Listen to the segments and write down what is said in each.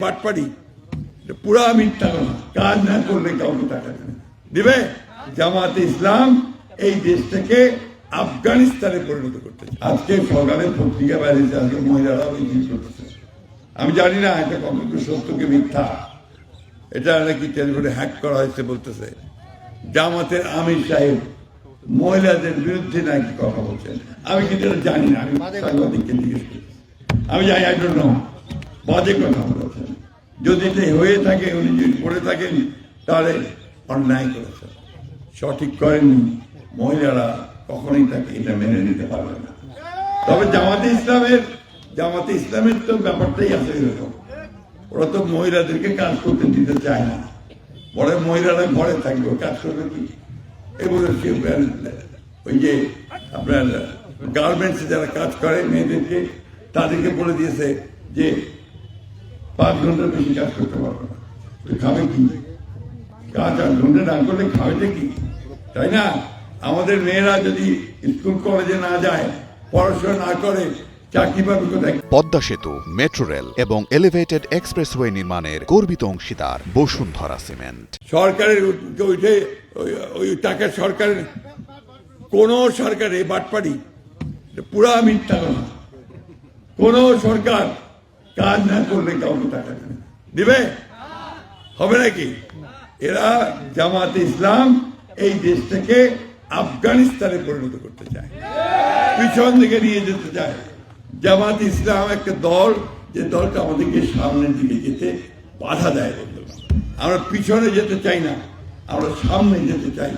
পাটপাড়ি পুরা মিথ্যা কথা, কাজ না করলে কাউকে টাকা দিবে। জামাতে ইসলাম এই দেশটাকে আফগানিস্তানে পরিণত করতে আজকে সকালে পত্রিকা বাইরেছে, আজকে মহিলারা মিছিল করতেছে। আমি জানি না এটা কতটুকু সত্য কি মিথ্যা, এটা নাকি টেলিফোনে হ্যাক করা হয়েছে বলতেছে। জামাতের আমির সাহেব মহিলাদের বিরুদ্ধে নাকি কথা বলছেন, আমি কিন্তু এটা জানি না। আমি সাংবাদিককে জিজ্ঞেস করি, আমি জানি আই ডোন্ট নো, বাজে কথা বলেছেন। যদি এটা হয়ে থাকে, উনি যদি করে থাকেন তাহলে অন্যায় করেছেন, সঠিক করেননি। মহিলারা কখনোই তাকে এটা মেনে নিতে পারবে না। তবে জামাতে ইসলামের তো ব্যাপারটাই আছে এরকম, ওরা তো মহিলাদেরকে কাজ করতে দিতে চায় না। বড় মহিলারা ঘরে থাকবে, কাজ করবে কি? এগুলো ওই যে আপনার গার্মেন্টসে যারা কাজ করে মেয়েদেরকে, তাদেরকে বলে দিয়েছে যে 5 ঘন্টার বেশি কাজ করতে পারবে না। খাবে কি? কাজ 8 ঘন্টা না করলে খাবে কি? তাই না? আমাদের মেয়েরা যদি স্কুল কলেজে না যায়, পড়াশোনা না করে, চাকরি পাবে কোথায়? পদ্মা সেতু, মেট্রো রেল এবং এলিভেটেড এক্সপ্রেসওয়ে নির্মাণের গর্বিত অংশীদার বসুন্ধরা সিমেন্ট। সরকারের ওইটাই ওই টাকা সরকারের, কোন সরকারে বাটপাড়ি পুরা মিথ্যা কথা। কোন সরকার কাজ না করলে কাউকে টাকা দিবে হবে নাকি? এরা জামাতে ইসলাম এই দেশটাকে আফগানিস্তানে পরিণত করতে চায়, পিছন দিকে নিয়ে যেতে চায়। জামাতে ইসলাম একটা দল, যে দলটা আমাদেরকে সামনের দিকে যেতে বাধা দেয়। আমরা পিছনে যেতে চাই না, আমরা সামনে যেতে চাই।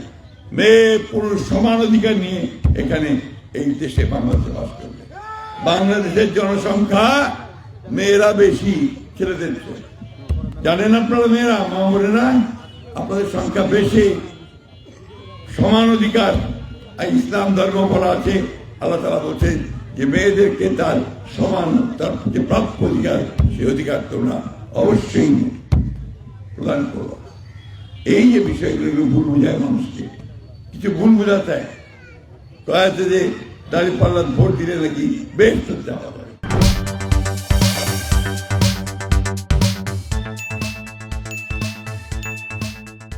মেয়ে পুরুষ সমান অধিকার নিয়ে এখানে এই দেশে বাংলাদেশে বাস করবে। বাংলাদেশের জনসংখ্যা মেয়েরা বেশি ছেলেদের চেয়ে। জানেন আপনারা, মেয়েরা মা বোনেরা, আপনাদের সংখ্যা বেশি। সমান অধিকার ইসলাম ধর্ম বলা আছে, আল্লাহ তাআলা বলছেন যে মেয়েদেরকে তার সমান, তার যে প্রাপ্য অধিকার, সেই অধিকার তোমরা অবশ্যই প্রদান করো। এই যে বিষয়গুলো ভুল বোঝায় মানুষকে, কিছু ভুল বোঝাতে হয় যে দাঁড়িপাল্লার ভোট দিলে নাকি বেশ যাওয়া যাবে।